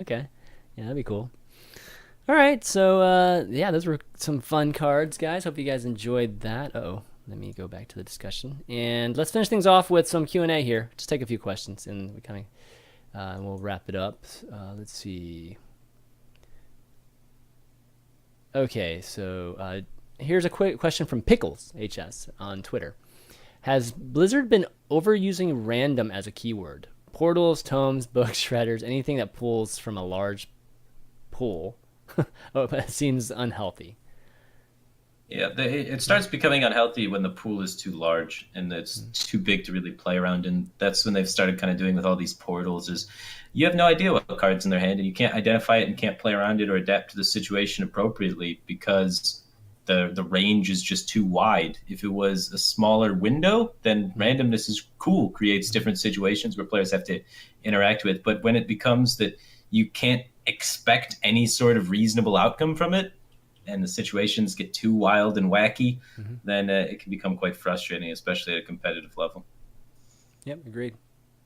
Okay. Yeah, that'd be cool. All right, so yeah, those were some fun cards, guys. Hope you guys enjoyed that. Oh, let me go back to the discussion, and let's finish things off with some Q&A here. Just take a few questions, and we kind of we'll wrap it up. Let's see. Okay, so here's a quick question from Pickles HS on Twitter. Has Blizzard been overusing random as a keyword? Portals, tomes, books, shredders, anything that pulls from a large pool. Oh, it seems unhealthy. Yeah, it starts becoming unhealthy when the pool is too large and it's too big to really play around. And that's when they've started kind of doing with all these portals is you have no idea what card's in their hand and you can't identify it and can't play around it or adapt to the situation appropriately because the range is just too wide. If it was a smaller window, then randomness is cool, creates different situations where players have to interact with. But when it becomes that you can't expect any sort of reasonable outcome from it, and the situations get too wild and wacky, then it can become quite frustrating, especially at a competitive level. Yep, agreed.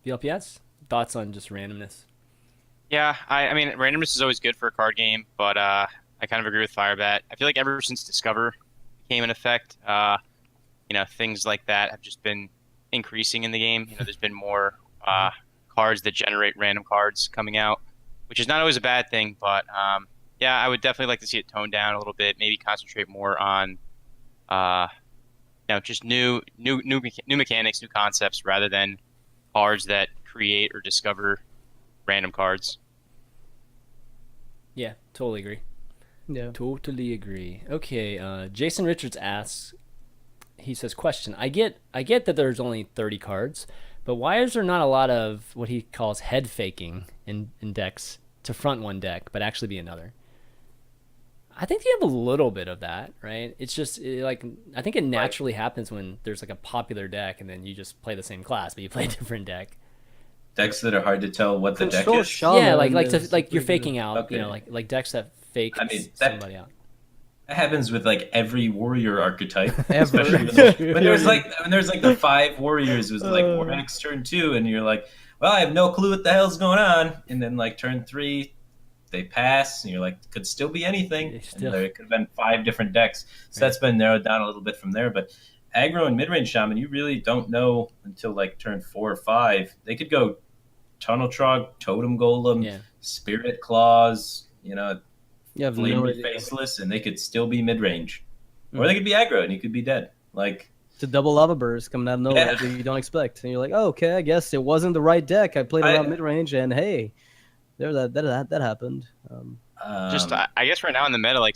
VLPS? Thoughts on just randomness? Yeah, I mean, randomness is always good for a card game, but I kind of agree with Firebat. I feel like ever since Discover came in effect, things like that have just been increasing in the game. There's been more cards that generate random cards coming out, which is not always a bad thing, but yeah, I would definitely like to see it toned down a little bit. Maybe concentrate more on, uh, just new mechanics, new concepts, rather than cards that create or discover random cards. Yeah, totally agree. Yeah. Totally agree. Okay, Jason Richards asks, he says, question, I get that there's only 30 cards, but why is there not a lot of what he calls head faking in decks to front one deck, but actually be another? I think you have a little bit of that, right? It's just like I think it naturally happens when there's like a popular deck, and then you just play the same class, but you play a different deck. Decks that are hard to tell what the deck Control is. Shaman Yeah, is like you're pretty good. faking out, Okay. like decks that fake I mean, that somebody out. That happens with like every warrior archetype, Ever. especially when there's like the five warriors. It was like War X turn two, and you're like, well, I have no clue what the hell's going on. And then like turn three, they pass, and you're like, could still be anything. They And still- there could have been five different decks. So that's been narrowed down a little bit from there. But aggro and mid range shaman, you really don't know until like turn 4 or 5. They could go tunnel trog, totem golem, Yeah. spirit claws, You have flame no idea. faceless, and they could still be mid range, or Mm. they could be aggro, and you could be dead. Like, It's a double lava burst coming out of nowhere Yeah. that you don't expect, and you're like, oh, okay, I guess it wasn't the right deck. I played around I- mid range, and hey, there that happened. Just I guess right now in the meta, like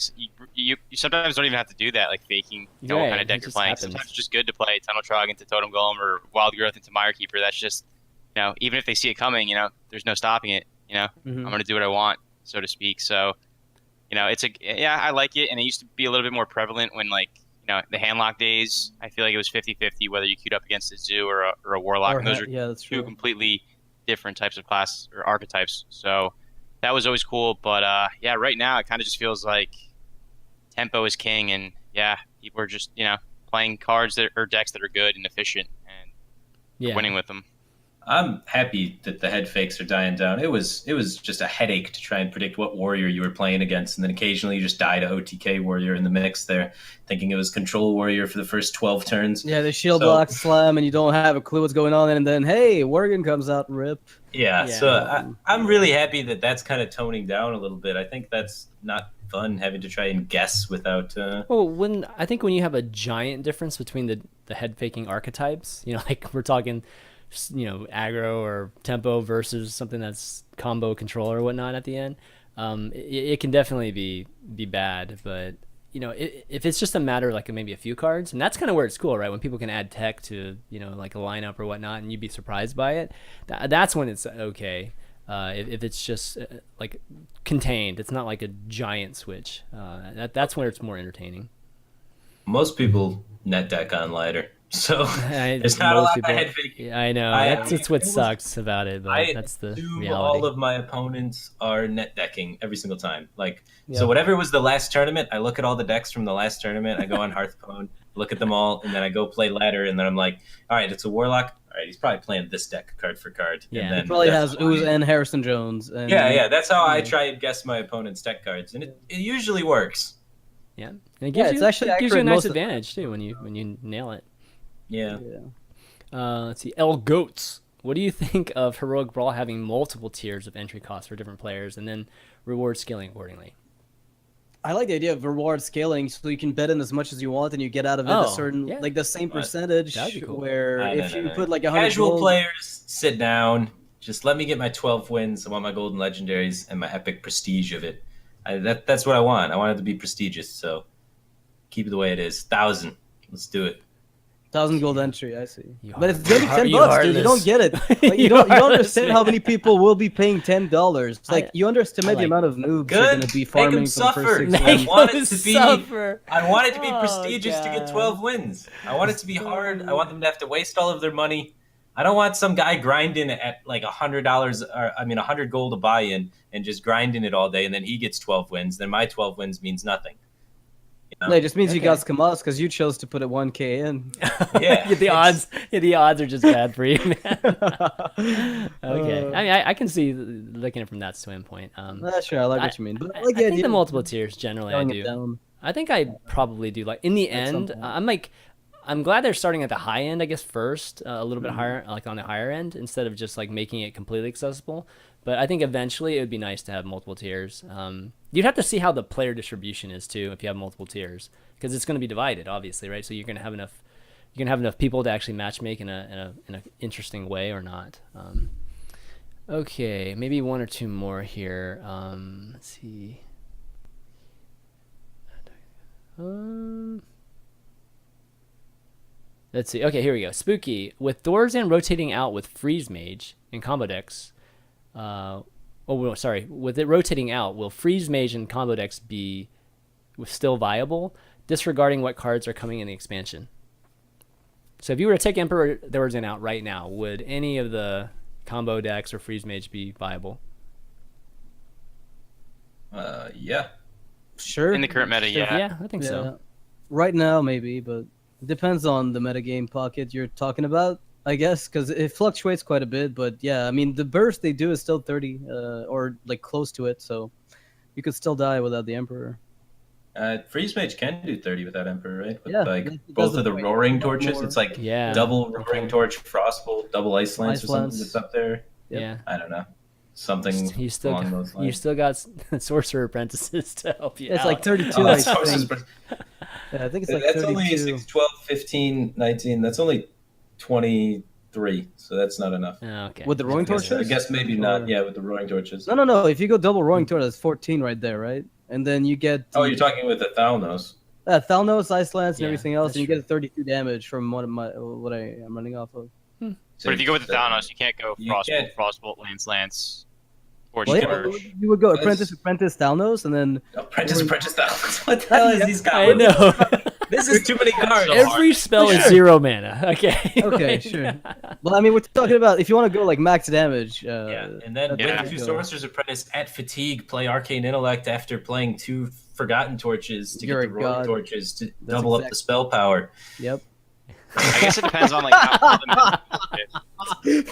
you sometimes don't even have to do that, like faking what Right, kind of deck it you're just playing. happens. Sometimes it's just good to play Tunnel Trog into Totem Golem or Wild Growth into Mire Keeper. That's just even if they see it coming, there's no stopping it. I'm gonna do what I want, so to speak. So I like it, and it used to be a little bit more prevalent when like the handlock days. I feel like it was 50-50 whether you queued up against a Zoo or a Warlock, and those are Yeah, that's two true. completely different types of class or archetypes. So that was always cool. But yeah, right now it kind of just feels like tempo is king, and yeah, people are just playing cards that or decks that are good and efficient and Yeah. winning with them. I'm happy that the head fakes are dying down. It was just a headache to try and predict what warrior you were playing against, and then occasionally you just die to OTK warrior in the mix there, thinking it was control warrior for the first 12 turns. Yeah, the shield So- block slam, and you don't have a clue what's going on, and then hey, Worgen comes out, rip. Yeah, Yeah. so I'm really happy that that's kind of toning down a little bit. I think that's not fun having to try and guess without. Well, I think when you have a giant difference between the head faking archetypes, like we're talking, aggro or tempo versus something that's combo control or whatnot at the end, it can definitely be bad. But if it's just a matter of like maybe a few cards, and that's kind of where it's cool, right? When people can add tech to like a lineup or whatnot, and you'd be surprised by it. That's when it's okay. If it's just like contained, it's not like a giant switch. That's when it's more entertaining. Most people net deck on lighter, so there's not a Most lot people- of head faking. Yeah, I know. That's what sucks about it, but that's the assume reality. all of my opponents are net decking every single time. Like, Yeah. so whatever was the last tournament, I look at all the decks from the last tournament. I go on Hearthstone, look at them all, and then I go play ladder, and then I'm like, all right, it's a warlock. all right, he's probably playing this deck card for card. Yeah. And He then Probably that's has how Ooze I- and Harrison Jones. And, Yeah, that's how I Yeah. try and guess my opponent's deck cards, and it usually works. Yeah, and it Yeah, gives it's you, actually it gives you a accurate nice most of the time. advantage too when you nail it. Yeah. Let's see, L Goats. What do you think of Heroic Brawl having multiple tiers of entry costs for different players and then reward scaling accordingly? I like the idea of reward scaling, so you can bet in as much as you want, and you get out of it a Oh, certain, yeah. like the same What? percentage. That'd be cool. Where if you put like 100 Casual gold, players, sit down. Just let me get my 12 wins. I want my golden legendaries and my epic prestige of it. That's what I want. I want it to be prestigious. So keep it the way it is. 1,000. Let's do it. 1,000 gold entry, I see. You But it's gonna be heart- $10, you dude. You heartless. don't get it. Like, You you don't heartless, understand how many people will be paying $10. Like you underestimate I the like- amount of noobs Good. are gonna be Make farming them for the first suffer. 6 Make months. I want it to be- Suffer. I want it to be Oh, prestigious to get God. 12 wins. I want it to be hard. I want them to have to waste all of their money. I don't want some guy grinding at like $100, or 100 gold a buy-in, and just grinding it all day, and then he gets 12 wins. Then my 12 wins means nothing. You know? No, it just means you Okay. got Skamas because you chose to put a 1K in. Yeah, the odds. Yeah, the odds are just bad for you, man. Okay, Uh, I mean, I can see looking at it from that standpoint. Sure, I like I- what you mean. But I I like the think idea the of multiple tiers generally I scaling it do. down. I think I probably do. Like in the At some end, point. I'm glad they're starting at the high end, I guess first, a little bit Mm-hmm. higher, like on the higher end, instead of just like making it completely accessible. But I think eventually it would be nice to have multiple tiers. You'd have to see how the player distribution is too if you have multiple tiers, because it's going to be divided, obviously, right? So you're going to have enough people to actually matchmake in a interesting way or not. Okay, maybe one or two more here. Let's see. Let's see. Okay, here we go. Spooky. With Thorazan rotating out with Freeze Mage in combo decks. With it rotating out, will Freeze Mage in combo decks be still viable, disregarding what cards are coming in the expansion? So if you were to take Emperor Thorazan out right now, would any of the combo decks or Freeze Mage be viable? Yeah. Sure. In the current meta, yeah. Yeah, I think so. Right now, maybe, but it depends on the metagame pocket you're talking about, I guess, because it fluctuates quite a bit. But yeah, I mean, the burst they do is still 30, or like close to it, so you could still die without the Emperor. Freeze Mage can do 30 without Emperor, right? With Yeah, like it does both of the the point. Roaring A lot Torches. more. It's like Yeah. double Roaring Torch, Frostbolt, double Ice Lance Ice or something Lance. that's up there. Yep. Yeah. I don't know. Something You still along those lines. you still got Sorcerer Apprentices to help you It's out. like 32, Oh, I that's Sorcerer's think. Yeah, I think it's like that's 32. only 6, 12, 15, 19. That's only 23. So that's not enough. Oh, okay. With the Roaring I Torches? guess maybe not. Yeah, with the Roaring Torches. No. If you go double Roaring Torch, that's 14 right there, right? And then you get Oh, you're talking with the Thalnos. Thalnos, Ice Lance, and Yeah, everything else, that's and you true. get 32 damage from what I am running off of. So But if you go with the Thanos, you can't go You Frostbolt, can't- Frostbolt, Lance, Torch, Well, yeah, Torch. you would go That's- Apprentice, Thalnos, and then Apprentice Thalnos. What the hell is these guys? I know. This is too many cards. So Every spell is Sure. 0 mana. Okay. okay, Like- sure. Well, I mean, we're talking about if you want to go like max damage. Yeah, and then that's Yeah. with the 2 go. Sorcerer's Apprentice at fatigue, play Arcane Intellect after playing 2 Forgotten Torches to You're get the a Roaring god. Torches to That's double up the exact- spell power. Yep. I guess it depends on like how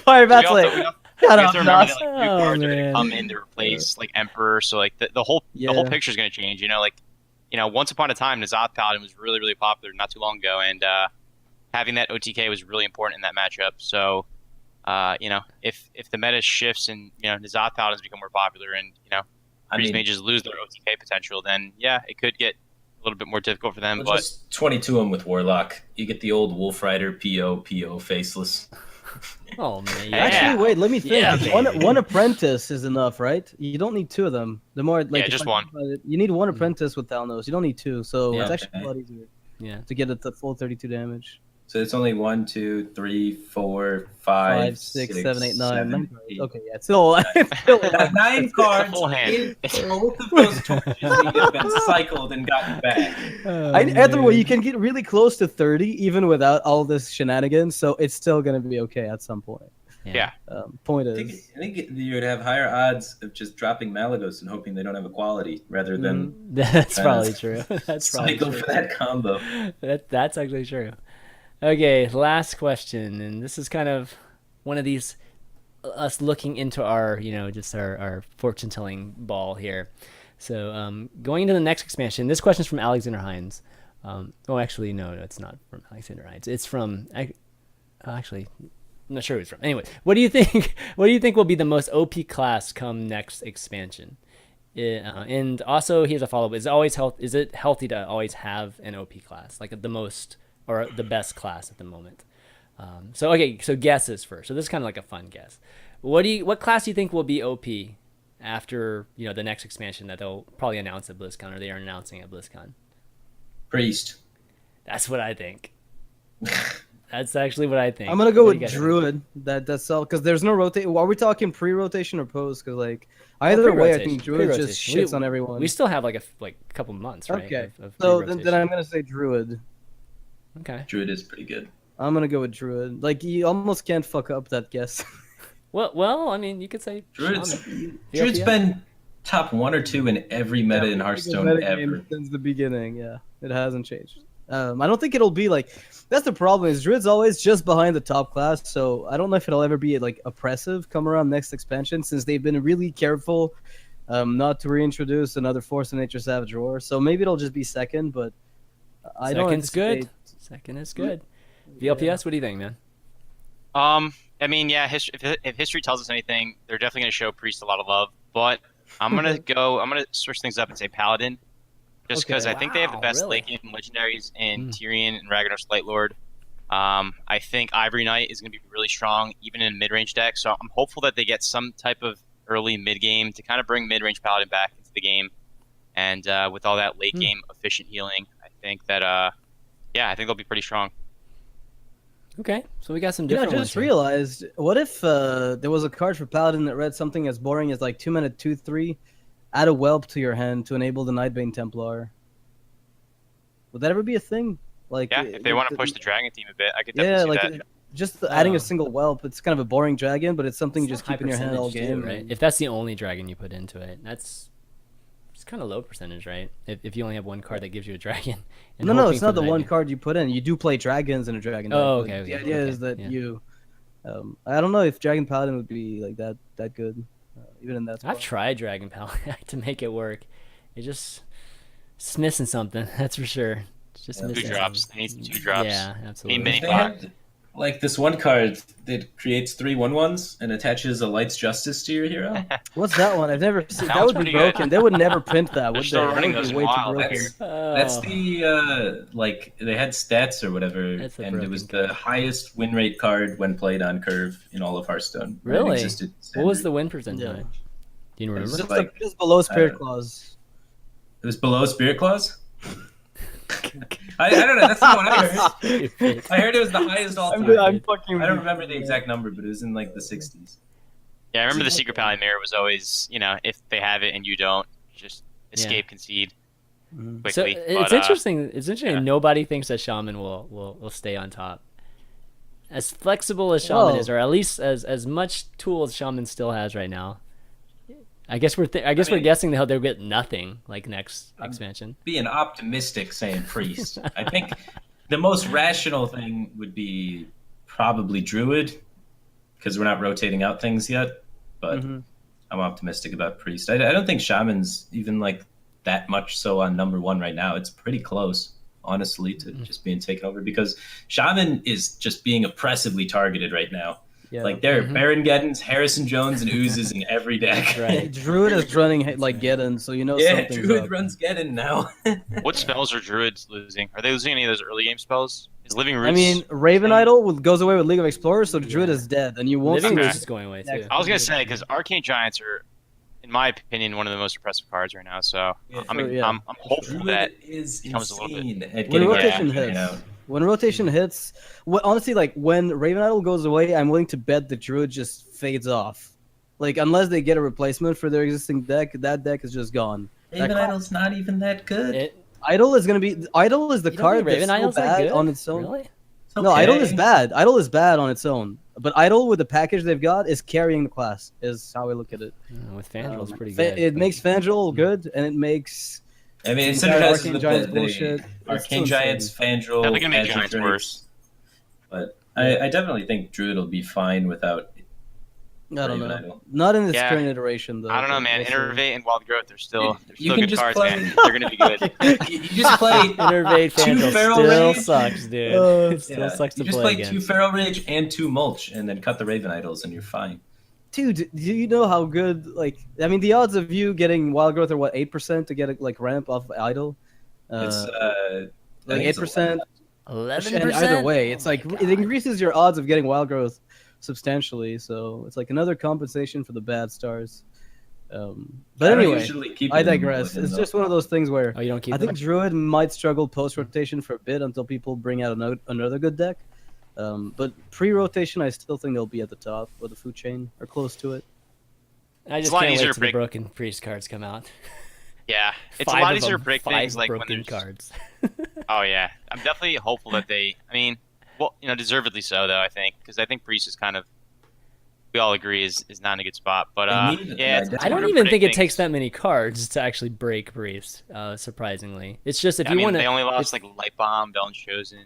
Firebat's we like, also, shut we have up, to remember Nos. that like, new Oh, cards are going man. to come in to replace like Emperor, so like the whole Yeah. picture is going to change. You know, like once upon a time, N'Zoth Paladin was really really popular not too long ago, and having that OTK was really important in that matchup. So, if the meta shifts and N'Zoth Paladins become more popular, and I Freeze mean, Mages lose their OTK potential, then yeah, it could get a little bit more difficult for them. we'll But just 22 them with Warlock. You get the old Wolf Rider, PO, faceless. Oh man. Yeah. Actually, wait, let me think. Yeah, one apprentice is enough, right? You don't need 2 of them. The more like Yeah, if just I one. think about it, you need 1 apprentice with Thalnos. You don't need 2, so Yeah. it's actually Okay. a lot easier Yeah. to get it to full 32 damage. So it's only 1, 2, 3, 4, 5, 5, 6, 7, 8, 9. 7, 9 8. Okay, yeah, it's still, it's still Got 9 cards. full hand. In both of those torches need to have been cycled and gotten back. Either way, you can get really close to 30 even without all this shenanigans, so it's still gonna be okay at some point. Yeah. Point I think, is, I think you would have higher odds of just dropping Malagos and hoping they don't have a quality rather than That's Uh, probably true. That's probably cycle true. for that combo. That's actually true. Okay, last question, and this is kind of one of these us looking into our, just our fortune telling ball here. So, going into the next expansion, this question is from Alexander Hines. Actually, no, it's not from Alexander Hines. It's from, actually, I'm not sure who it's from. Anyway, what do you think? What do you think will be the most OP class come next expansion? And also, here's a follow up: Is it healthy to always have an OP class, like the most or the best class at the moment? So guesses first. So this is kind of like a fun guess. What class do you think will be OP after the next expansion that they'll probably announce at BlizzCon, or they are announcing at BlizzCon? Priest. That's what I think. That's actually what I think. I'm gonna go with Druid. That's all, because there's no rotate. Are we talking pre-rotation or post? Because either way, I think Druid just shits on everyone. We still have a couple months, right? Okay. So then I'm gonna say Druid. Okay. Druid is pretty good. I'm gonna go with Druid. You almost can't fuck up that guess. Well, I mean, you could say Druid's been top 1 or 2 in every meta in Hearthstone ever since the beginning. Yeah, it hasn't changed. I don't think it'll be that's the problem, is Druid's always just behind the top class, so I don't know if it'll ever be oppressive come around next expansion, since they've been really careful not to reintroduce another Force of Nature Savage Roar. So maybe it'll just be second, but I don't anticipate... Second is good. VLPS, what do you think, man? I mean, yeah, if history tells us anything, they're definitely going to show Priest a lot of love, but I'm going to switch things up and say Paladin. Just because I think they have the best late game legendaries in Tyrion and Ragnaros Lightlord. I think Ivory Knight is going to be really strong, even in a mid-range deck. So I'm hopeful that they get some type of early mid-game to kind of bring mid-range Paladin back into the game. And with all that late-game efficient healing, I think that, I think they'll be pretty strong. Okay, so we got some different ones. I just realized, what if there was a card for Paladin that read something as boring as 2-mana 2/3? Add a whelp to your hand to enable the Nightbane Templar. Would that ever be a thing? If they want to push the dragon theme a bit, I could definitely see that. Just adding a single whelp. It's kind of a boring dragon, but it's something you just keep in your hand all game. Right? If that's the only dragon you put into it, it's kind of low percentage, right? If you only have one card that gives you a dragon. No, it's not the one card you put in. You do play dragons in a dragon deck. Oh, okay. The idea is that you... I don't know if Dragon Paladin would be that good. Even in that spot. I've tried Dragon Paladin to make it work. It's missing something, that's for sure. It's just missing 2 drops. It needs 2 drops. Yeah, absolutely. They had this one card that creates 3 1/1s and attaches a Light's Justice to your hero. What's that one? I've never seen. That would be broken. They would never print that, would they? Still running those way too broken. That's the they had stats or whatever, and it was the highest win rate card when played on Curve in all of Hearthstone. Really? What was the win percentage? Yeah. Do you remember? Just below Spirit Claws. It was below Spirit Claws? I don't know. That's not what I heard. I heard it was the highest all time. I don't remember the exact number, but it was in the 60s. Yeah, I remember the Secret Paladin mirror was always, if they have it and you don't, just escape, concede quickly. So it's interesting. It's interesting. Nobody thinks that Shaman will stay on top. As flexible as Shaman is, or at least as much tool as Shaman still has right now. I guess we're guessing they'll get nothing next expansion. Being optimistic, saying Priest. I think the most rational thing would be probably Druid, because we're not rotating out things yet. But I'm optimistic about Priest. I don't think Shaman's even that much so on number 1 right now. It's pretty close, honestly, to just being taken over, because Shaman is just being oppressively targeted right now. Yeah. There are Baron Geddons, Harrison Jones, and Oozes in every deck. Right. Druid is running Geddon, so something's Druid up. runs Geddon now. What spells are Druids losing? Are they losing any of those early game spells? Is Living Roots... I mean, Raven Idol goes away with League of Explorers, so Druid is dead, and you won't... Living Roots is going away, too. I was going to say, because Arcane Giants are, in my opinion, one of the most impressive cards right now, so I'm hopeful that it becomes a little bit... When rotation hits... When rotation hits, honestly, when Raven Idol goes away, I'm willing to bet the Druid just fades off. Unless they get a replacement for their existing deck, that deck is just gone. Raven Idol's not even that good. Idol is the card that's so bad on its own. Really? Okay. No, Idol is bad. Idol is bad on its own. But Idol, with the package they've got, is carrying the class, is how I look at it. With Fangirl, it's pretty good. It makes Fangirl good, and it makes... I mean, it's Arcane Giants bullshit. Arcane Giants, Fandral, they're gonna make Giants worse. But I definitely think Druid will be fine without I don't Raven know. Idol. Not in this Yeah. current iteration, though. I don't know, but man. we'll see. Innervate and Wild Growth, they're still You good can just cards, play- man. They're gonna be good. You just play Innervate two Phantom Feral still Rage. sucks, dude. It still Yeah, sucks to you just play play against. 2 Feral Rage and 2 Mulch, and then cut the Raven Idols, and you're fine. Dude, do you know how good? Like, I mean, the odds of you getting Wild Growth are what, 8% to get a like ramp off Idol. It's Like 8%. 11%. And either way, it's like it increases your odds of getting Wild Growth substantially. So it's like another compensation for the bad stars. But anyway, I digress. It's just one of those things where Oh, you don't keep I think them? Druid might struggle post rotation for a bit until people bring out another good deck. But pre-rotation, I still think they'll be at the top of the food chain or close to it. I It's just a lot can't easier wait to till the break- Broken Priest cards come out. Yeah, it's a Five lot of easier to them, break 5 things like when broken there's. cards. Oh yeah, I'm definitely hopeful that they. I mean, well, deservedly so though. I think because I think Priest is kind of. We all agree is not in a good spot, but They need it, yeah, I it's I hard don't to even think it predict takes things. that many cards to actually break Priest. Surprisingly, it's just if I you mean, want they only to. lost like Light Bomb, Bell and Chosen.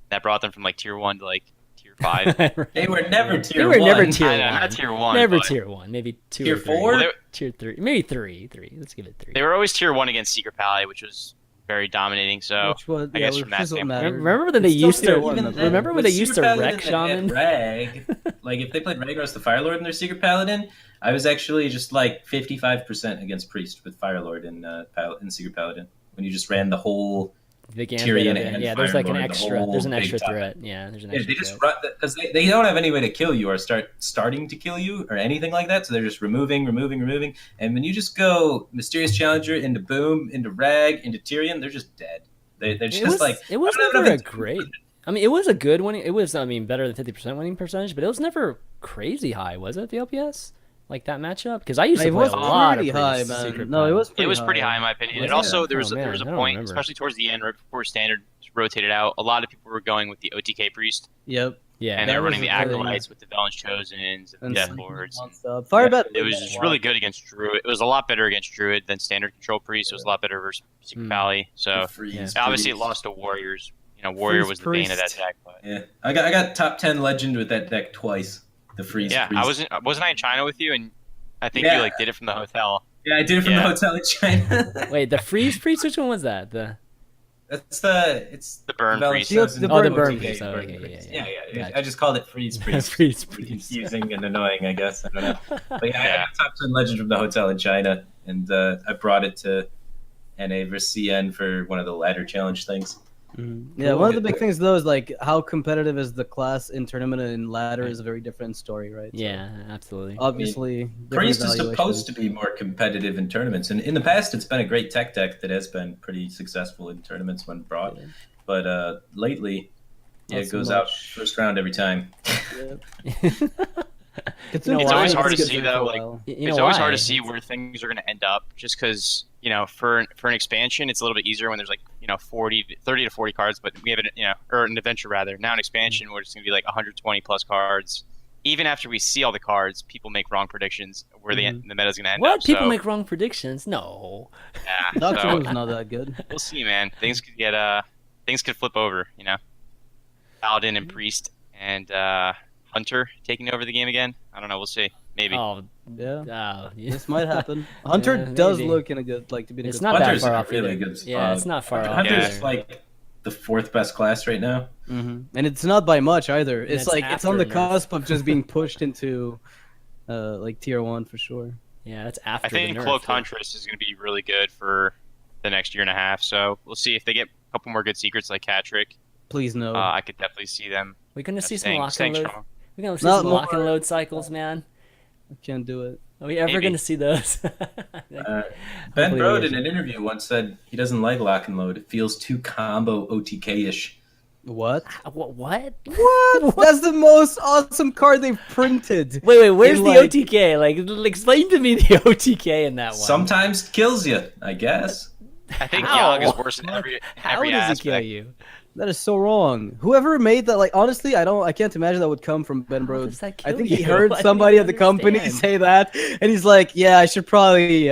That brought them from like tier 1 to like tier 5. They were never tier They were 1. never tier I know, 1. not tier 1. Never but tier 1. Maybe 2 Tier or 3. 4? Well, Tier 3. Maybe 3. 3. Let's give it 3. they were always tier 1 against Secret Pally, which was very dominating. So Which was, I guess which from that is what standpoint. mattered. Remember that they It's still used tier to. one, Even though. then, Remember when with they used to Secret wreck Paladin and Shaman? Rag, like if they played Rhaegar's the Firelord in their Secret Paladin, I was actually just like 55% against Priest with Firelord in Secret Paladin when you just ran the whole. The Tyrion gambit of it. and Yeah, there's like an Firelord, the extra. whole There's an big extra top. threat. Yeah, there's an Yeah, extra they just threat. run because they don't have any way to kill you or starting to kill you or anything like that. So they're just removing. And when you just go Mysterious Challenger into Boom, into Rag, into Tyrion, they're just dead. They're just It was I don't never know a if it's- great. I mean, it was a good winning. It was, I mean, better than 50% winning percentage, but it was never crazy high, was it? VLPS, like that matchup, because I used to It play was a lot pretty of high, Priest man. Secret No, it Paladin. was Pretty high in my opinion. Was And it? also there was Oh, there was a man, I don't point, remember. especially towards the end, right before Standard rotated out. A lot of people were going with the OTK Priest, Yep. Yeah, and they that were running was the a really- Acolytes with the Valence Chosens and And Death Sleeping Lords. on stuff. Firebat. It was just really good against Druid. It was a lot better against Druid than Standard Control Priest. It was a lot better versus Secret Pally. So Freeze, obviously it Priest. lost to Warriors. Warrior Freeze was the bane of that Priest. deck. But Yeah, I got top 10 Legend with that deck twice. The Freeze. yeah, Priest. wasn't I in China with you? And I think Yeah. you like did it from the hotel. Yeah, I did it from the Yeah. hotel in China. Wait, the Freeze Priest. Which one was that? The It's The Burn Valence Priest. Chosen. Oh, the Burn Burn OTK, Priest. Oh, Burn okay, Priest. yeah. Yeah. Gotcha. I just called it Freeze Priest. Freeze Pretty Priest. confusing and annoying, I guess. I don't know. But yeah, I Yeah. got top 10 Legend from the hotel in China, and I brought it to NA versus CN for one of the ladder challenge things. Yeah, one of the big things though is like how competitive is the class in tournament and ladder is a very different story, right? So, Yeah, absolutely. obviously, different Priest is evaluation. supposed to be more competitive in tournaments, and in the past, it's been a great tech deck that has been pretty successful in tournaments when brought. Yeah. But lately, Not it so goes out much. first round every time. It's You know It's why? always hard to It's see good though. Like You know it's always why? hard to see where things are going to end up, just because for an expansion, it's a little bit easier when there's like 30 to 40 cards, but we have it or an adventure rather. Now an expansion where it's going to be like 120 plus cards. Even after we see all the cards, people make wrong predictions where the meta's going to end What? up. People so, make wrong predictions? No. yeah, Doctor so, Who's not that good. we'll see, man. Things could get things could flip over. Paladin and Priest and Hunter taking over the game again. I don't know. We'll see. Maybe. Oh, Yeah, yeah. this might happen. Hunter Yeah, does maybe. look in a good to be in a It's good not that Hunter's far in a off really either. good spot. Yeah, it's not far off. Hunter's Yeah. like the 4th best class right now. And it's not by much either. It's it's like it's on the after nerf. cusp of just being pushed into like tier 1 for sure. Yeah, that's after I think the nerf, Cloaked too. Huntress is going to be really good for the next year and a half. So we'll see if they get a couple more good secrets like Catrick. Please no. I could definitely see them We're gonna see some staying, lock and staying load. strong. We're gonna see Not some lock and more. load cycles, man. I can't do it. Are we ever Maybe. gonna see those? Ben Hopefully Brode we in an interview once said he doesn't like lock and load. It feels too combo OTK-ish. What? What? What? That's the most awesome card they've printed. Wait, where's In, the like- OTK? Like, explain to me the OTK in that one. Sometimes kills you, I guess. I think How? Yogg is worse in every How does aspect. it kill you? That is so wrong. Whoever made that, like, honestly, I can't imagine that would come from Ben How Brode. does that I kill think he you? heard I don't somebody at the company understand. say that, and he's like, "Yeah, I should probably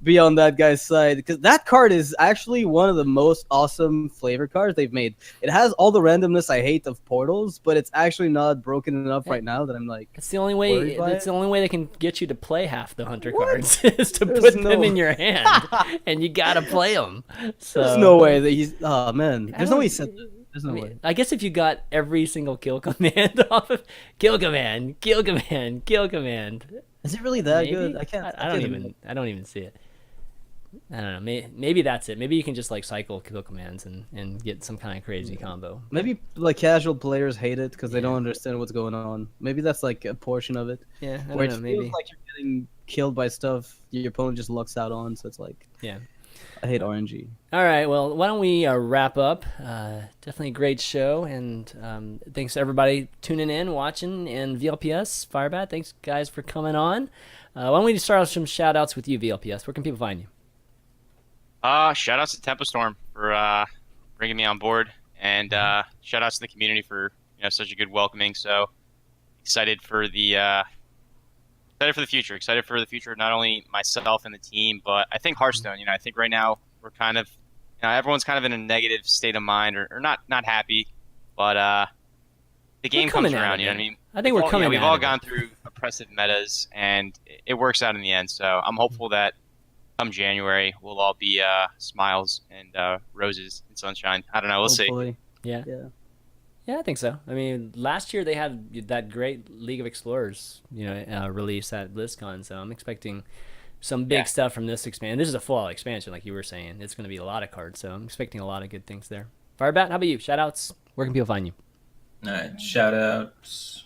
be on that guy's side, because that card is actually one of the most awesome flavor cards they've made. It has all the randomness I hate of portals, but it's actually not broken enough right now that I'm like. It's the only way. worried by It's the only way they can get you to play half the hunter What? cards is to There's put no- them in your hand, and you gotta play them. So There's no way that he's. Oh man, I there's no don't- way he said that. There's no I, mean, way. I guess if you got every single kill command off of kill command, kill command, kill command, Is it really that maybe? good? I can't. I don't even see it. I don't know. Maybe that's it. Maybe you can just like cycle kill commands and get some kind of crazy combo. Maybe like casual players hate it because they Yeah. don't understand what's going on. Maybe that's like a portion of it. Yeah, I Where don't it know. feels Maybe. like you're getting killed by stuff your opponent just lucks out on. So it's like, Yeah. I hate RNG. All right, well, why don't we wrap up? Definitely a great show, and thanks to everybody tuning in, watching, and VLPS, Firebat, thanks, guys, for coming on. Why don't we start off some shout-outs with you, VLPS? Where can people find you? Shout outs to Tempo Storm for bringing me on board, and shout outs to the community for such a good welcoming. So excited for the future. Excited for the future of not only myself and the team, but I think Hearthstone. I think right now we're kind of everyone's kind of in a negative state of mind or not happy, but the game comes coming out around. of You know it. what I mean? I think we're coming We've out all of it. gone through oppressive metas, and it works out in the end. So I'm hopeful that come January we'll all be smiles and roses and sunshine. I don't know. We'll see. Hopefully. Yeah. Yeah. Yeah, I think so. I mean, last year they had that great League of Explorers, release at BlizzCon, so I'm expecting some big stuff from this expansion. This is a full-out expansion, like you were saying. It's going to be a lot of cards, so I'm expecting a lot of good things there. Firebat, how about you? Shout-outs? Where can people find you? All right, shout outs,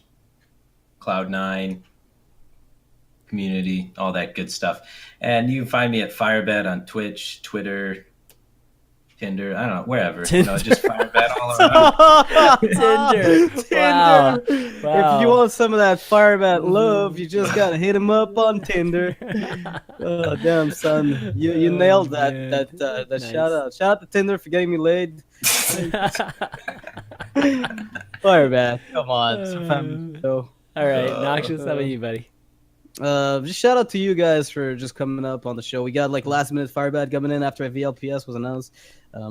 Cloud9, community, all that good stuff. And you can find me at Firebat on Twitch, Twitter, Tinder, I don't know, wherever. Just Firebat all around. Tinder. Wow. If you want some of that Firebat love, you just gotta hit him up on Tinder. Oh damn, son, you nailed that man. that Nice. shout out. Shout out to Tinder for getting me laid. Firebat, come on, it's a family show. All right, Noxious, how about you, buddy? Just shout out to you guys for just coming up on the show. We got like last minute Firebat coming in after VLPS was announced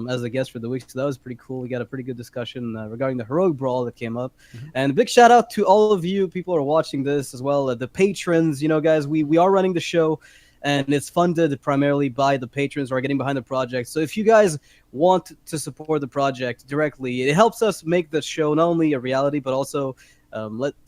as a guest for the week, so that was pretty cool. We got a pretty good discussion regarding the heroic brawl that came up, and a big shout out to all of you people who are watching this as well, the patrons. Guys, we are running the show, and it's funded primarily by the patrons who are getting behind the project. So if you guys want to support the project directly, it helps us make the show not only a reality but also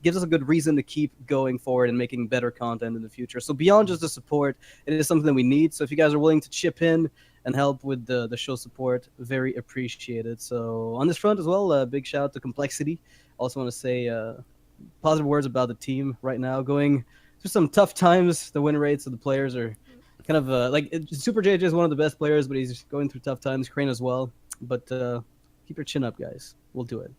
gives us a good reason to keep going forward and making better content in the future. So beyond just the support, it is something that we need. So if you guys are willing to chip in and help with the show support, very appreciated. So on this front as well, big shout out to Complexity. Also want to say positive words about the team right now, going through some tough times. The win rates of the players are kind of Super JJ is one of the best players, but he's going through tough times. Crane as well. But keep your chin up, guys. We'll do it.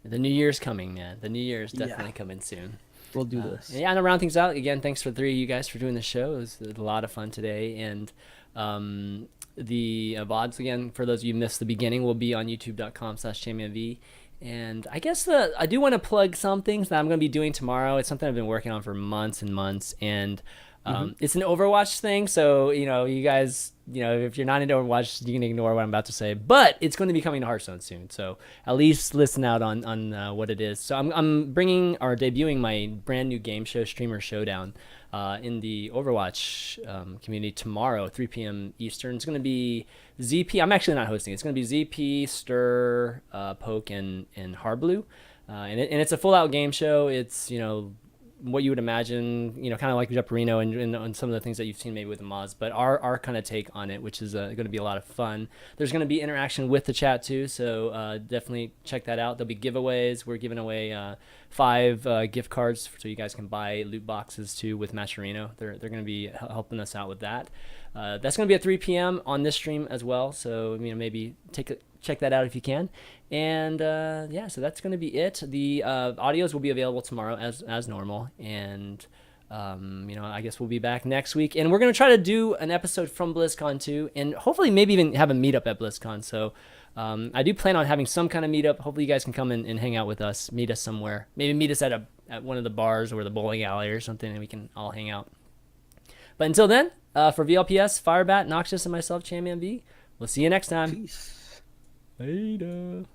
The new year's coming, man. The new year's definitely coming soon. We'll do this. Yeah, and to round things out, again, thanks for the three of you guys for doing the show. It was a lot of fun today. And the VODs, again, for those of you who missed the beginning, will be on youtube.com/ChanManV. And I guess I do want to plug some things that I'm going to be doing tomorrow. It's something I've been working on for months and months. And it's an Overwatch thing. So, you guys, if you're not into Overwatch, you can ignore what I'm about to say. But it's going to be coming to Hearthstone soon. So at least listen out on what it is. So I'm debuting my brand new game show, Streamer Showdown, in the Overwatch community tomorrow, 3 p.m. Eastern. It's going to be ZP. I'm actually not hosting. It's going to be ZP, Stir, Poke, and Harblue. And it's a full-out game show. It's, what you would imagine, kind of like Jeoparino and some of the things that you've seen maybe with the mods, but our kind of take on it, which is going to be a lot of fun. There's going to be interaction with the chat too, so definitely check that out. There'll be giveaways. We're giving away 5 gift cards so you guys can buy loot boxes too with Mascherino. They're going to be helping us out with that. That's going to be at 3 p.m. on this stream as well, so maybe check that out if you can. And so that's going to be it. The audios will be available tomorrow as normal, and I guess we'll be back next week, and we're going to try to do an episode from BlizzCon too, and hopefully maybe even have a meetup at BlizzCon. So I do plan on having some kind of meetup. Hopefully you guys can come and hang out with us, meet us somewhere, maybe meet us at one of the bars or the bowling alley or something, and we can all hang out. But until then, for VLPS, Firebat, Noxious, and myself, ChanManV, we'll see you next time. Peace. Later.